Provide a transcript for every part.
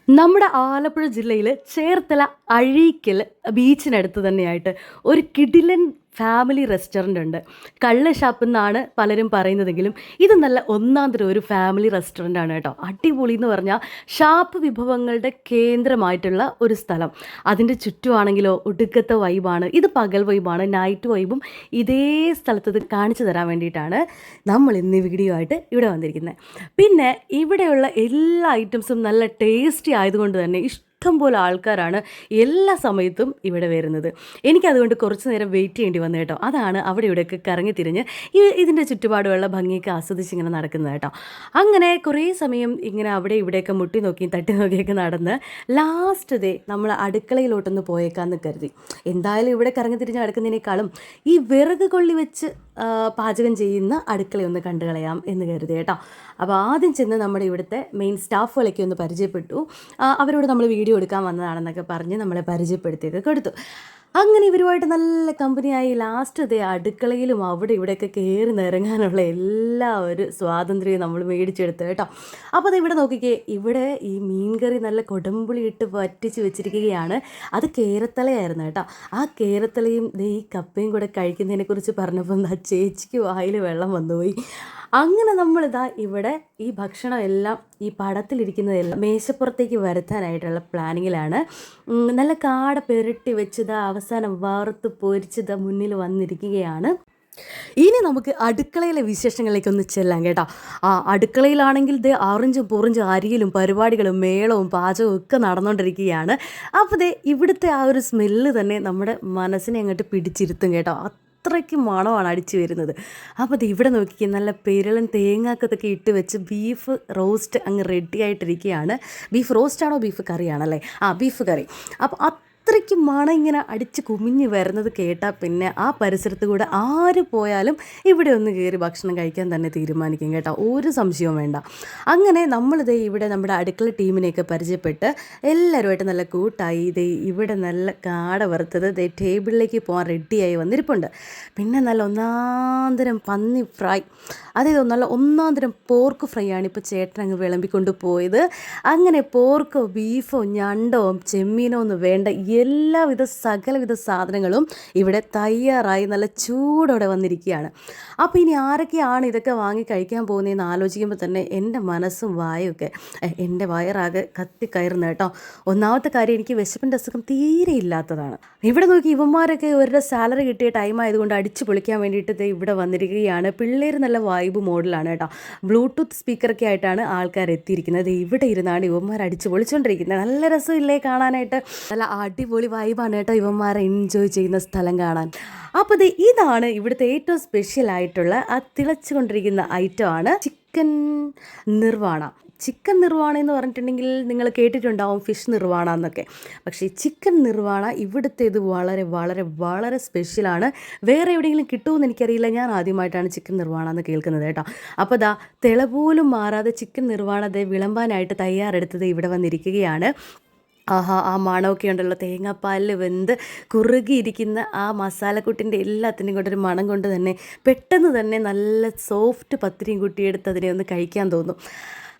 നമ്മുടെ ആലപ്പുഴ ജില്ലയിൽ ചേർത്തല അഴീക്കൽ ബീച്ചിനടുത്ത് തന്നെയായിട്ട് ഒരു കിടിലൻ ഫാമിലി റെസ്റ്റോറൻ്റ് ഉണ്ട്. കള്ള് ഷാപ്പ് എന്നാണ് പലരും പറയുന്നതെങ്കിലും ഇത് നല്ല ഒന്നാന്തരം ഒരു ഫാമിലി റെസ്റ്റോറൻ്റ് ആണ് കേട്ടോ. അടിപൊളി എന്ന് പറഞ്ഞാൽ ഷാപ്പ് വിഭവങ്ങളുടെ കേന്ദ്രമായിട്ടുള്ള ഒരു സ്ഥലം. അതിൻ്റെ ചുറ്റുമാണെങ്കിലോ ഒടുക്കത്തെ വൈബാണ്. ഇത് പകൽ വൈബാണ്, നൈറ്റ് വൈബും ഇതേ സ്ഥലത്ത് ഇത് കാണിച്ചു തരാൻ വേണ്ടിയിട്ടാണ് നമ്മൾ ഇന്ന് വീഡിയോ ആയിട്ട് ഇവിടെ വന്നിരിക്കുന്നത്. പിന്നെ ഇവിടെയുള്ള എല്ലാ ഐറ്റംസും നല്ല ടേസ്റ്റി ആയതുകൊണ്ട് തന്നെ ഇഷ്ടം പോലെ ആൾക്കാരാണ് എല്ലാ സമയത്തും ഇവിടെ വരുന്നത്. എനിക്കതുകൊണ്ട് കുറച്ച് നേരം വെയിറ്റ് ചെയ്യേണ്ടി വന്നു കേട്ടോ. അതാണ് അവിടെ ഇവിടെയൊക്കെ കറങ്ങി തിരിഞ്ഞ് ഇതിൻ്റെ ചുറ്റുപാടുള്ള ഭംഗിയൊക്കെ ആസ്വദിച്ച് ഇങ്ങനെ നടക്കുന്നത് കേട്ടോ. അങ്ങനെ കുറേ സമയം ഇങ്ങനെ അവിടെ ഇവിടെയൊക്കെ മുട്ടി നോക്കിയും തട്ടി നോക്കിയൊക്കെ നടന്ന് ലാസ്റ്റ് ഡേ നമ്മൾ അടുക്കളയിലോട്ടൊന്ന് പോയേക്കാന്ന് കരുതി. എന്തായാലും ഇവിടെ കറങ്ങി തിരിഞ്ഞ് നടക്കുന്നതിനേക്കാളും ഈ വിറക് കൊള്ളി വെച്ച് പാചകം ചെയ്യുന്ന അടുക്കളയൊന്ന് കണ്ടു കളയാം എന്ന് കരുതി കേട്ടോ. അപ്പോൾ ആദ്യം ചെന്ന് നമ്മുടെ ഇവിടുത്തെ മെയിൻ സ്റ്റാഫുകളൊക്കെ ഒന്ന് പരിചയപ്പെട്ടു. അവരോട് നമ്മൾ വീഡിയോ എടുക്കാൻ വന്നതാണെന്നൊക്കെ പറഞ്ഞ് നമ്മളെ പരിചയപ്പെടുത്തിയൊക്കെ കൊടുത്തു. അങ്ങനെ ഇവരുമായിട്ട് നല്ല കമ്പനിയായി ലാസ്റ്റ് അതേ അടുക്കളയിലും അവിടെ ഇവിടെയൊക്കെ കയറി നിറങ്ങാനുള്ള എല്ലാ ഒരു സ്വാതന്ത്ര്യവും നമ്മൾ മേടിച്ചെടുത്തു കേട്ടോ. അപ്പോൾ അത് ഇവിടെ നോക്കിക്കേ, ഇവിടെ ഈ മീൻകറി നല്ല കൊടമ്പുളി ഇട്ട് വറ്റിച്ച് വെച്ചിരിക്കുകയാണ്. അത് കേരത്തലയായിരുന്നു കേട്ടോ. ആ കേരത്തലയും ഈ കപ്പയും കൂടെ കഴിക്കുന്നതിനെക്കുറിച്ച് പറഞ്ഞപ്പോൾ എന്താ ചേച്ചിക്ക് വായിൽ വെള്ളം വന്നുപോയി. അങ്ങനെ നമ്മളിതാ ഇവിടെ ഈ ഭക്ഷണം എല്ലാം ഈ പടത്തിലിരിക്കുന്നതെല്ലാം മേശപ്പുറത്തേക്ക് വരുത്താനായിട്ടുള്ള പ്ലാനിങ്ങിലാണ്. നല്ല കാട പെരട്ടി വെച്ചത് അവസാനം വറുത്ത് പൊരിച്ചത് മുന്നിൽ വന്നിരിക്കുകയാണ്. ഇനി നമുക്ക് അടുക്കളയിലെ വിശേഷങ്ങളിലേക്കൊന്ന് ചെല്ലാം കേട്ടോ. അടുക്കളയിലാണെങ്കിൽ ദേ ആറിഞ്ചും പൊറിഞ്ചും അരിയിലും പരിപാടികളും മേളവും പാചകവും ഒക്കെ നടന്നുകൊണ്ടിരിക്കുകയാണ്. അപ്പോൾ ദേ ഇവിടുത്തെ ആ ഒരു സ്മെല്ല് തന്നെ നമ്മുടെ മനസ്സിനെ അങ്ങോട്ട് പിടിച്ചിരുത്തും കേട്ടോ. അത്രയ്ക്ക് മണമാണ് അടിച്ചു വരുന്നത്. അപ്പോൾ അത് ഇവിടെ നോക്കിക്കുക, നല്ല പെരളൻ തേങ്ങാക്കത്തൊക്കെ ഇട്ട് വെച്ച് ബീഫ് റോസ്റ്റ് അങ്ങ് റെഡി ആയിട്ടിരിക്കുകയാണ്. ബീഫ് റോസ്റ്റാണോ ബീഫ് കറിയാണല്ലേ? ബീഫ് കറി. അപ്പോൾ അത്രയ്ക്ക് മണം ഇങ്ങനെ അടിച്ച് കുമിഞ്ഞ് വരുന്നത് കേട്ടാൽ പിന്നെ ആ പരിസരത്ത് കൂടെ ആര് പോയാലും ഇവിടെ ഒന്ന് കയറി ഭക്ഷണം കഴിക്കാൻ തന്നെ തീരുമാനിക്കും കേട്ടോ. ഒരു സംശയവും വേണ്ട. അങ്ങനെ നമ്മളിതേ ഇവിടെ നമ്മുടെ അടുക്കള ടീമിനെയൊക്കെ പരിചയപ്പെട്ട് എല്ലാവരുമായിട്ട് നല്ല കൂട്ടായി. ഇതേ ഇവിടെ നല്ല കാട വറുത്തത് ദേ ടേബിളിലേക്ക് പോകാൻ റെഡിയായി വന്നിരിപ്പുണ്ട്. പിന്നെ നല്ല ഒന്നാന്തരം പന്നി ഫ്രൈ, അതായത് നല്ല ഒന്നാന്തരം പോർക്ക് ഫ്രൈ ആണ് ഇപ്പോൾ ചേട്ടൻ അങ്ങ് വിളമ്പിക്കൊണ്ട് പോയത്. അങ്ങനെ പോർക്കോ ബീഫോ ഞണ്ടോ ചെമ്മീനോ ഒന്നും വേണ്ട, എല്ലാവിധ സകലവിധ സാധനങ്ങളും ഇവിടെ തയ്യാറായി നല്ല ചൂടോടെ വന്നിരിക്കുകയാണ്. അപ്പോൾ ഇനി ആരൊക്കെയാണ് ഇതൊക്കെ വാങ്ങി കഴിക്കാൻ പോകുന്നതെന്ന് ആലോചിക്കുമ്പോൾ തന്നെ എൻ്റെ മനസ്സും വായൊക്കെ എൻ്റെ വയറാകെ കത്തിക്കയറുന്ന കേട്ടോ. ഒന്നാമത്തെ കാര്യം, എനിക്ക് വിശപ്പിൻ്റെ അസുഖം തീരെ ഇല്ലാത്തതാണ്. ഇവിടെ നോക്കി ഇവന്മാരൊക്കെ അവരുടെ സാലറി കിട്ടിയ ടൈം ആയതുകൊണ്ട് അടിച്ചു പൊളിക്കാൻ വേണ്ടിയിട്ട് ഇവിടെ വന്നിരിക്കുകയാണ്. പിള്ളേർ നല്ല വൈബ് മോഡലാണ് കേട്ടോ. ബ്ലൂടൂത്ത് സ്പീക്കറൊക്കെ ആയിട്ടാണ് ആൾക്കാർ എത്തിയിരിക്കുന്നത്. ഇവിടെ ഇരുന്നാണ് ഇവന്മാർ അടിച്ചു പൊളിച്ചുകൊണ്ടിരിക്കുന്നത്. നല്ല രസമില്ലേ കാണാനായിട്ട്? നല്ല അടിപൊളി വൈബാണ് കേട്ടോ ഇവന്മാരെ എൻജോയ് ചെയ്യുന്ന സ്ഥലം കാണാൻ. അപ്പോൾ ഇതാണ് ഇവിടുത്തെ ഏറ്റവും സ്പെഷ്യൽ ആയിട്ടുള്ള ആ തിളച്ചുകൊണ്ടിരിക്കുന്ന ഐറ്റമാണ് ചിക്കൻ നിർവാണ. ചിക്കൻ നിർവാണ എന്ന് പറഞ്ഞിട്ടുണ്ടെങ്കിൽ നിങ്ങൾ കേട്ടിട്ടുണ്ടാവും ഫിഷ് നിർവാണ എന്നൊക്കെ. പക്ഷേ ചിക്കൻ നിർവാണ ഇവിടുത്തെ ഇത് വളരെ വളരെ വളരെ സ്പെഷ്യലാണ്. വേറെ എവിടെയെങ്കിലും കിട്ടുമെന്ന് എനിക്കറിയില്ല. ഞാൻ ആദ്യമായിട്ടാണ് ചിക്കൻ നിർവാണ എന്ന് കേൾക്കുന്നത് കേട്ടോ. അപ്പോൾ തിള പോലും മാറാതെ ചിക്കൻ നിർവാണ വിളമ്പാനായിട്ട് തയ്യാറെടുത്തത് ഇവിടെ വന്നിരിക്കുകയാണ്. ആ മണമൊക്കെ ഉണ്ടല്ലോ, തേങ്ങാപ്പാലിൽ വെന്ത് കുറുകിയിരിക്കുന്ന ആ മസാലക്കൂട്ടിൻ്റെ എല്ലാത്തിൻ്റെയും കൊണ്ടൊരു മണം കൊണ്ട് തന്നെ പെട്ടെന്ന് തന്നെ നല്ല സോഫ്റ്റ് പത്തിരിയും കൂട്ടിയെടുത്ത് അതിനെ ഒന്ന് കഴിക്കാൻ തോന്നും.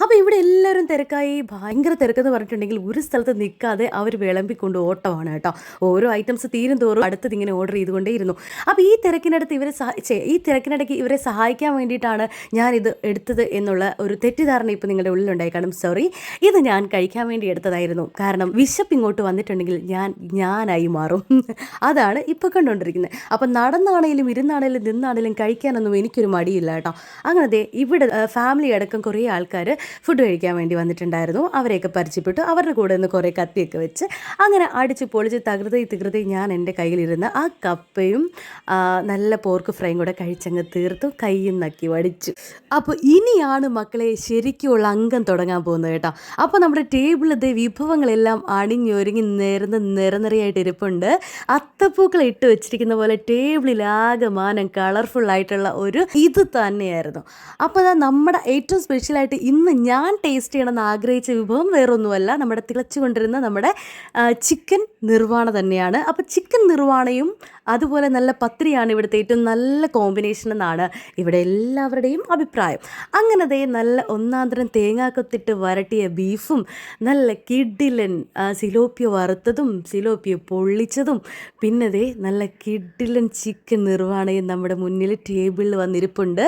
അപ്പോൾ ഇവിടെ എല്ലാവരും തിരക്കായി, ഭയങ്കര തിരക്കെന്ന് പറഞ്ഞിട്ടുണ്ടെങ്കിൽ ഒരു സ്ഥലത്ത് നിൽക്കാതെ അവർ വിളമ്പിക്കൊണ്ട് ഓട്ടമാണ് കേട്ടോ. ഓരോ ഐറ്റംസ് തീരും തോറും അടുത്തത് ഇങ്ങനെ ഓർഡർ ചെയ്തുകൊണ്ടേയിരുന്നു. അപ്പോൾ ഈ തിരക്കിനിടയ്ക്ക് ഇവരെ സഹായിക്കാൻ വേണ്ടിയിട്ടാണ് ഞാനിത് എടുത്തത് എന്നുള്ള ഒരു തെറ്റിദ്ധാരണ ഇപ്പോൾ നിങ്ങളുടെ ഉള്ളിലുണ്ടായി കാണും. സോറി, ഇത് ഞാൻ കഴിക്കാൻ വേണ്ടി എടുത്തതായിരുന്നു. കാരണം വിശപ്പ് ഇങ്ങോട്ട് വന്നിട്ടുണ്ടെങ്കിൽ ഞാനായി മാറും. അതാണ് ഇപ്പോൾ കണ്ടുകൊണ്ടിരിക്കുന്നത്. അപ്പം നടന്നാണേലും ഇരുന്നാണേലും നിന്നാണേലും കഴിക്കാനൊന്നും എനിക്കൊരു മടിയില്ല കേട്ടോ. അങ്ങനെ ഇവിടെ ഫാമിലി അടക്കം കുറേ ആൾക്കാർ ഫുഡ് കഴിക്കാൻ വേണ്ടി വന്നിട്ടുണ്ടായിരുന്നു. അവരെയൊക്കെ പരിചയപ്പെട്ടു. അവരുടെ കൂടെ നിന്ന് കുറേ കത്തിയൊക്കെ വെച്ച് അങ്ങനെ അടിച്ച് പൊളിച്ച് തകൃതി ഞാൻ എൻ്റെ കയ്യിലിരുന്ന ആ കപ്പയും നല്ല പോർക്ക് ഫ്രൈയും കൂടെ കഴിച്ചങ്ങ് തീർത്തു. കയ്യും നക്കി വടിച്ചു. അപ്പോൾ ഇനിയാണ് മക്കളെ ശരിക്കുള്ള അംഗം തുടങ്ങാൻ പോകുന്നത് കേട്ടോ. അപ്പോൾ നമ്മുടെ ടേബിളിൽ വിഭവങ്ങളെല്ലാം അണിഞ്ഞൊരുങ്ങി നിരനിരയായിട്ട് ഇരിപ്പുണ്ട്. അത്തപ്പൂക്കൾ ഇട്ട് വെച്ചിരിക്കുന്ന പോലെ ടേബിളിലാകെ മാനം കളർഫുള്ളായിട്ടുള്ള ഒരു ഇത് തന്നെയായിരുന്നു. അപ്പോൾ നമ്മുടെ ഏറ്റവും സ്പെഷ്യലായിട്ട് ഇന്ന് ഞാൻ ടേസ്റ്റ് ചെയ്യണമെന്ന് ആഗ്രഹിച്ച വിഭവം വേറൊന്നുമല്ല, നമ്മുടെ തിളച്ചുകൊണ്ടിരുന്ന നമ്മുടെ ചിക്കൻ നിർവാണ തന്നെയാണ്. അപ്പോൾ ചിക്കൻ നിർവാണയും അതുപോലെ നല്ല പത്രിയാണ് ഇവിടുത്തെ ഏറ്റവും നല്ല കോമ്പിനേഷൻ എന്നാണ് ഇവിടെ എല്ലാവരുടെയും അഭിപ്രായം. അങ്ങനെ ദേ നല്ല ഒന്നാന്തരം തേങ്ങാക്കൊത്തിട്ട് വരട്ടിയ ബീഫും നല്ല കിഡിലൻ സിലോപ്പിയ വറുത്തതും സിലോപ്പിയ പൊള്ളിച്ചതും പിന്നെ ദേ നല്ല കിഡിലൻ ചിക്കൻ നിർവാണയും നമ്മുടെ മുന്നിൽ ടേബിളിൽ വന്നിരിപ്പുണ്ട്.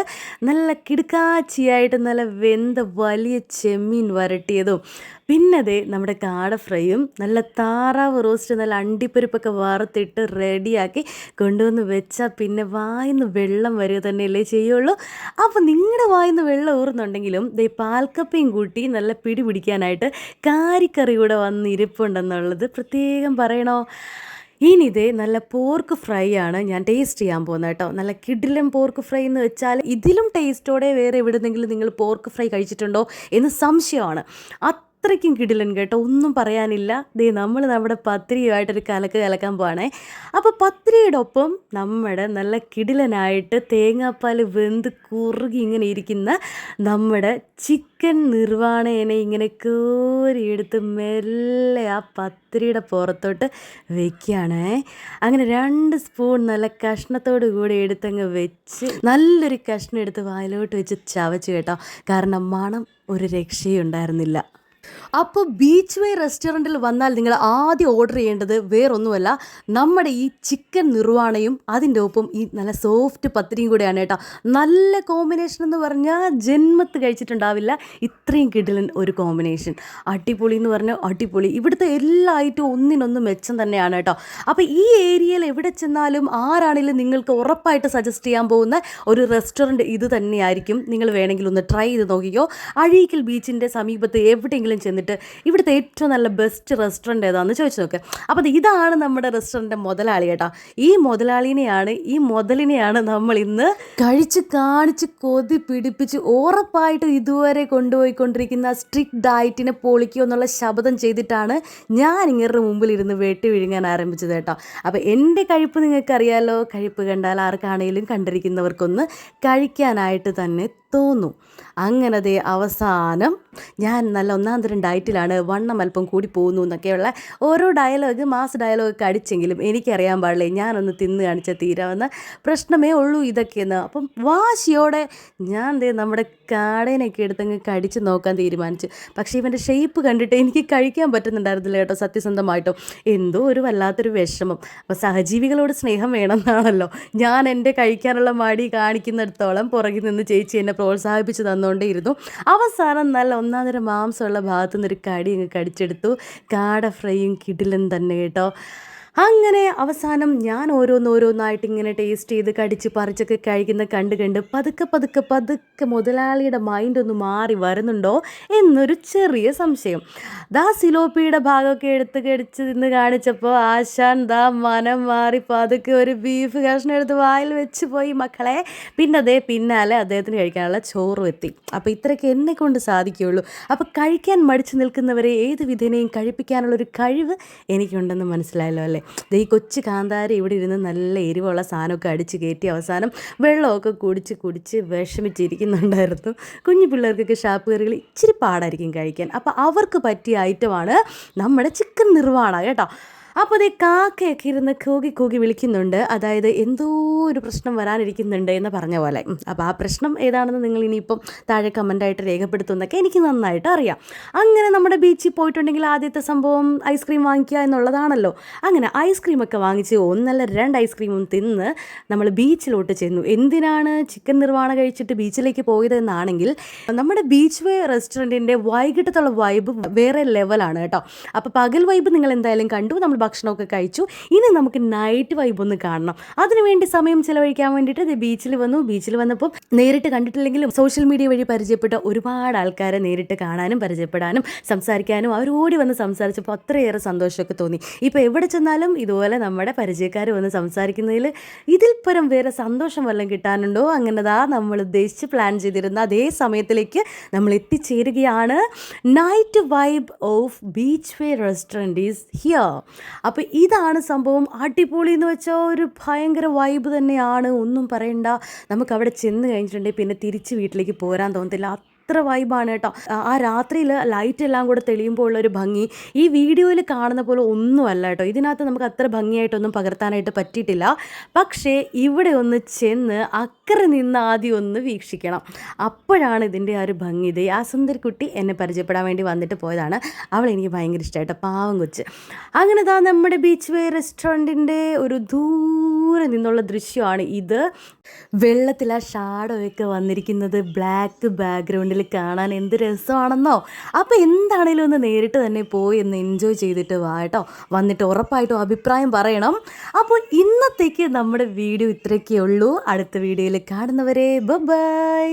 നല്ല കിടുക്കാച്ചിയായിട്ട് നല്ല വെന്ത വലിയ ചെമ്മീൻ വരട്ടിയതും പിന്നെ ദേ നമ്മുടെ കാട ഫ്രൈയും നല്ല താറാവ് റോസ്റ്റ് നല്ല അണ്ടിപ്പരിപ്പൊക്കെ വറുത്തിട്ട് റെഡിയാക്കി കൊണ്ടുവന്ന് വെച്ചാൽ പിന്നെ വായിന്ന് വെള്ളം വരിക തന്നെയല്ലേ ചെയ്യുള്ളൂ. അപ്പോൾ നിങ്ങളുടെ വായിന്ന് വെള്ളം ഊറുന്നുണ്ടെങ്കിലും ദേ പാൽക്കപ്പയും കൂട്ടി നല്ല പിടി പിടിക്കാനായിട്ട് കാരിക്കറി കൂടെ വന്നിരിപ്പുണ്ടെന്നുള്ളത് പ്രത്യേകം പറയണോ. ഇനി ഇതേ നല്ല പോർക്ക് ഫ്രൈ ആണ് ഞാൻ ടേസ്റ്റ് ചെയ്യാൻ പോകുന്നത് കേട്ടോ. നല്ല കിടിലൻ പോർക്ക് ഫ്രൈ എന്ന് വെച്ചാൽ ഇതിലും ടേസ്റ്റോടെ വേറെ എവിടെന്നെങ്കിലും നിങ്ങൾ പോർക്ക് ഫ്രൈ കഴിച്ചിട്ടുണ്ടോ എന്ന് സംശയമാണ്. അത്രയ്ക്കും കിടിലൻ കേട്ടോ, ഒന്നും പറയാനില്ല. ദേ നമ്മൾ നമ്മുടെ പത്തിരിയുമായിട്ടൊരു കലക്കാൻ പോവാണേ. അപ്പോൾ പത്തിരിയുടെ ഒപ്പം നമ്മുടെ നല്ല കിടിലനായിട്ട് തേങ്ങാപ്പാൽ വെന്ത് കുറുകി ഇങ്ങനെ ഇരിക്കുന്ന നമ്മുടെ ചിക്കൻ നിർവാണേനെ ഇങ്ങനെ കോരിയെടുത്ത് മെല്ലെ ആ പത്തിരിയുടെ പുറത്തോട്ട് വെക്കുകയാണേ. അങ്ങനെ 2 സ്പൂൺ നല്ല കഷ്ണത്തോട് കൂടി എടുത്തങ്ങ് വെച്ച് നല്ലൊരു കഷ്ണം എടുത്ത് വായിലോട്ട് വെച്ച് ചവച്ച് കേട്ടോ. കാരണം മണം ഒരു രക്ഷയും ഉണ്ടായിരുന്നില്ല. അപ്പോൾ ബീച്ച് വേ റെസ്റ്റോറൻറ്റിൽ വന്നാൽ നിങ്ങൾ ആദ്യം ഓർഡർ ചെയ്യേണ്ടത് വേറൊന്നുമല്ല, നമ്മുടെ ഈ ചിക്കൻ നിർവാണയും അതിൻ്റെ ഒപ്പം ഈ നല്ല സോഫ്റ്റ് പത്തിരിയും കൂടെയാണ് കേട്ടോ. നല്ല കോമ്പിനേഷൻ എന്ന് പറഞ്ഞാൽ ജന്മത്ത് കഴിച്ചിട്ടുണ്ടാവില്ല ഇത്രയും കിടിലൻ ഒരു കോമ്പിനേഷൻ. അടിപൊളി എന്ന് പറഞ്ഞാൽ അടിപൊളി. ഇവിടുത്തെ എല്ലാ ഐറ്റവും ഒന്നിനൊന്ന് മെച്ചം തന്നെയാണ് കേട്ടോ. അപ്പോൾ ഈ ഏരിയയിൽ എവിടെ ചെന്നാലും ആരാണെങ്കിലും നിങ്ങൾക്ക് ഉറപ്പായിട്ട് സജസ്റ്റ് ചെയ്യാൻ പോകുന്ന ഒരു റെസ്റ്റോറൻറ്റ് ഇത് തന്നെയായിരിക്കും. നിങ്ങൾ വേണമെങ്കിൽ ഒന്ന് ട്രൈ ചെയ്ത് നോക്കിക്കോ. അഴീക്കൽ ബീച്ചിൻ്റെ സമീപത്ത് എവിടെയെങ്കിലും ചെന്നിട്ട് ഇവിടുത്തെ ഏറ്റവും നല്ല ബെസ്റ്റ് റെസ്റ്റോറൻറ്റ് ഏതാണെന്ന് ചോദിച്ചു നോക്കുക. അപ്പോൾ ഇതാണ് നമ്മുടെ റെസ്റ്റോറൻറ്റ് മുതലാളി കേട്ടോ. ഈ മുതലിനെയാണ് നമ്മൾ ഇന്ന് കഴിച്ച് കാണിച്ച് കൊതി പിടിപ്പിച്ച് ഉറപ്പായിട്ട് ഇതുവരെ കൊണ്ടുപോയിക്കൊണ്ടിരിക്കുന്ന സ്ട്രിക്റ്റ് ഡയറ്റിനെ പൊളിക്കുക എന്നുള്ള ശബ്ദം ചെയ്തിട്ടാണ് ഞാൻ ഇങ്ങരുടെ മുമ്പിൽ ഇരുന്ന് വെട്ടി വിഴുങ്ങാൻ ആരംഭിച്ചത് കേട്ടോ. അപ്പോൾ എൻ്റെ കഴിപ്പ് നിങ്ങൾക്കറിയാലോ, കഴിപ്പ് കണ്ടാൽ ആർക്കാണെങ്കിലും കണ്ടിരിക്കുന്നവർക്കൊന്ന് കഴിക്കാനായിട്ട് തന്നെ തോന്നും. അങ്ങനത്തെ അവസാനം ഞാൻ നല്ല ഒന്നാന്തരം ഡയറ്റിലാണ്, വണ്ണം അല്പം കൂടി പോകുന്നു എന്നൊക്കെയുള്ള ഓരോ മാസ് ഡയലോഗൊക്കെ അടിച്ചെങ്കിലും എനിക്കറിയാൻ പാടില്ലേ ഞാനൊന്ന് തിന്ന് കാണിച്ചാൽ തീരാവുന്ന പ്രശ്നമേ ഉള്ളൂ ഇതൊക്കെയെന്ന്. അപ്പം വാശിയോടെ ഞാൻ നമ്മുടെ കാടേനൊക്കെ എടുത്തങ്ങ് കടിച്ച് നോക്കാൻ തീരുമാനിച്ചു. പക്ഷേ ഇവൻ്റെ ഷേപ്പ് കണ്ടിട്ട് എനിക്ക് കഴിക്കാൻ പറ്റുന്നുണ്ടായിരുന്നില്ല കേട്ടോ. സത്യസന്ധമായിട്ടും എന്തോ ഒരു വല്ലാത്തൊരു വിഷമം. അപ്പോൾ സഹജീവികളോട് സ്നേഹം വേണമെന്നാണല്ലോ. ഞാൻ എൻ്റെ കഴിക്കാനുള്ള മടി കാണിക്കുന്നിടത്തോളം പുറകിൽ നിന്ന് ചേച്ചി എന്നെ പ്രോത്സാഹിപ്പിച്ച് തന്നുകൊണ്ടേയിരുന്നു. അവസാനം നല്ല ഒന്നാന്തരം മാംസമുള്ള ഭാഗത്തു നിന്നൊരു കടി അങ്ങ് കടിച്ചെടുത്തു. കാട ഫ്രൈയും കിടിലൻ തന്നെ കേട്ടോ. അങ്ങനെ അവസാനം ഞാൻ ഓരോന്നായിട്ട് ഇങ്ങനെ ടേസ്റ്റ് ചെയ്ത് കടിച്ച് പറിച്ചൊക്കെ കഴിക്കുന്ന കണ്ട് പതുക്കെ മുതലാളിയുടെ മൈൻഡ് ഒന്ന് മാറി വരുന്നുണ്ടോ എന്നൊരു ചെറിയ സംശയം. സിലോപ്പിയുടെ ഭാഗമൊക്കെ എടുത്ത് കടിച്ച് നിന്ന് കാണിച്ചപ്പോൾ ആശാൻ മനം മാറി പതുക്കെ ഒരു ബീഫ് കഷ്ണം എടുത്ത് വായിൽ വെച്ച് പോയി മക്കളെ. പിന്നാലെ അദ്ദേഹത്തിന് കഴിക്കാനുള്ള ചോറും എത്തി. അപ്പോൾ ഇത്രയൊക്കെ എന്നെ കൊണ്ട് സാധിക്കുകയുള്ളൂ. അപ്പോൾ കഴിക്കാൻ മടിച്ചു നിൽക്കുന്നവരെ ഏത് വിധേനയും കഴിപ്പിക്കാനുള്ളൊരു കഴിവ് എനിക്കുണ്ടെന്ന് മനസ്സിലായല്ലോ അല്ലേ. ഈ കൊച്ചു കാന്താരി ഇവിടെ ഇരുന്ന് നല്ല എരിവുള്ള സാധനമൊക്കെ അടിച്ച് കയറ്റി അവസാനം വെള്ളമൊക്കെ കുടിച്ച് വിഷമിച്ചിരിക്കുന്നുണ്ടായിരുന്നു. കുഞ്ഞു പിള്ളേർക്കൊക്കെ ഷാപ്പ് കറികൾ ഇച്ചിരി പാടായിരിക്കും കഴിക്കാൻ. അപ്പോൾ അവർക്ക് പറ്റിയ ഐറ്റമാണ് നമ്മുടെ ചിക്കൻ നിർവാണ കേട്ടോ. അപ്പോൾ അതേ കാക്കയൊക്കെ ഇരുന്ന് കൂകി വിളിക്കുന്നുണ്ട്. അതായത് എന്തോ ഒരു പ്രശ്നം വരാനിരിക്കുന്നുണ്ട് എന്ന് പറഞ്ഞ പോലെ. അപ്പോൾ ആ പ്രശ്നം ഏതാണെന്ന് നിങ്ങൾ ഇനിയിപ്പം താഴെ കമൻ്റായിട്ട് രേഖപ്പെടുത്തുമെന്നൊക്കെ എനിക്ക് നന്നായിട്ട് അറിയാം. അങ്ങനെ നമ്മുടെ ബീച്ചിൽ പോയിട്ടുണ്ടെങ്കിൽ ആദ്യത്തെ സംഭവം ഐസ്ക്രീം വാങ്ങിക്കുക എന്നുള്ളതാണല്ലോ. അങ്ങനെ ഐസ്ക്രീമൊക്കെ വാങ്ങിച്ച് 1-2 ഐസ്ക്രീമും തിന്ന് നമ്മൾ ബീച്ചിലോട്ട് ചെന്നു. എന്തിനാണ് ചിക്കൻ നിർവാണ കഴിച്ചിട്ട് ബീച്ചിലേക്ക് പോയതെന്നാണെങ്കിൽ നമ്മുടെ ബീച്ച് വേ റെസ്റ്റോറൻറ്റിൻ്റെ വൈകിട്ടത്തുള്ള വൈബ് വേറെ ലെവലാണ് കേട്ടോ. അപ്പോൾ പകൽ വൈബ് നിങ്ങൾ എന്തായാലും കണ്ടു, നമ്മൾ ഭക്ഷണമൊക്കെ കഴിച്ചു. ഇനി നമുക്ക് നൈറ്റ് വൈബ് ഒന്ന് കാണണം. അതിനുവേണ്ടി സമയം ചിലവഴിക്കാൻ വേണ്ടിയിട്ട് ബീച്ചിൽ വന്നപ്പോൾ നേരിട്ട് കണ്ടിട്ടില്ലെങ്കിലും സോഷ്യൽ മീഡിയ വഴി പരിചയപ്പെട്ട ഒരുപാട് ആൾക്കാരെ നേരിട്ട് കാണാനും പരിചയപ്പെടാനും സംസാരിക്കാനും അവരോടി വന്ന് സംസാരിച്ചപ്പോൾ അത്രയേറെ സന്തോഷമൊക്കെ തോന്നി. ഇപ്പോൾ എവിടെ ചെന്നാലും ഇതുപോലെ നമ്മുടെ പരിചയക്കാർ വന്ന് സംസാരിക്കുന്നതിൽ ഇതിൽ പരം വേറെ സന്തോഷം വല്ലതും കിട്ടാനുണ്ടോ? അങ്ങനെ നമ്മൾ ഉദ്ദേശിച്ച് പ്ലാൻ ചെയ്തിരുന്ന അതേ സമയത്തിലേക്ക് നമ്മൾ എത്തിച്ചേരുകയാണ്. Night vibe of beach way restaurant is here. അപ്പോൾ ഇതാണ് സംഭവം. അടിപൊളി എന്ന് വെച്ചാൽ ഒരു ഭയങ്കര വൈബ് തന്നെയാണ്, ഒന്നും പറയണ്ട. നമുക്ക് അവിടെ ചെന്ന് കഴിഞ്ഞിട്ടുണ്ടെങ്കിൽ പിന്നെ തിരിച്ച് വീട്ടിലേക്ക് പോരാൻ തോന്നത്തില്ല. അത്ര വൈബാണ് കേട്ടോ. ആ രാത്രിയിൽ ലൈറ്റ് എല്ലാം കൂടെ തെളിയുമ്പോൾ ഉള്ളൊരു ഭംഗി ഈ വീഡിയോയിൽ കാണുന്ന പോലെ ഒന്നുമല്ല കേട്ടോ. ഇതിനകത്ത് നമുക്ക് അത്ര ഭംഗിയായിട്ടൊന്നും പകർത്താനായിട്ട് പറ്റിയിട്ടില്ല. പക്ഷേ ഇവിടെ ഒന്ന് ചെന്ന് അക്കരെ നിന്ന് ആദ്യം ഒന്ന് വീക്ഷിക്കണം. അപ്പോഴാണ് ഇതിൻ്റെ ആ ഒരു ഭംഗി. ഇത് ആ സുന്ദരിക്കുട്ടി എന്നെ പരിചയപ്പെടാൻ വേണ്ടി വന്നിട്ട് പോയതാണ്. അവളെനിക്ക് ഭയങ്കര ഇഷ്ടമായിട്ട്, പാവം കൊച്ച്. അങ്ങനെ താ നമ്മുടെ ബീച്ച് വേ റെസ്റ്റോറൻറ്റിൻ്റെ ഒരു ദൂരെ നിന്നുള്ള ദൃശ്യമാണ് ഇത്. വെള്ളത്തിൽ ആ ഷാഡോ ഒക്കെ വന്നിരിക്കുന്നത് ബ്ലാക്ക് ബാക്ക്ഗ്രൗണ്ടിൽ കാണാൻ എന്ത് രസമാണെന്നോ. അപ്പോൾ എന്താണേലും ഒന്ന് നേരിട്ട് തന്നെ പോയി ഒന്ന് എൻജോയ് ചെയ്തിട്ട് വാ കേട്ടോ. വന്നിട്ട് ഉറപ്പായിട്ടും അഭിപ്രായം പറയണം. അപ്പോൾ ഇന്നത്തേക്ക് നമ്മുടെ വീഡിയോ ഇത്രയൊക്കെ ഉള്ളൂ. അടുത്ത വീഡിയോയിൽ കാണുന്നവരെ ബൈ.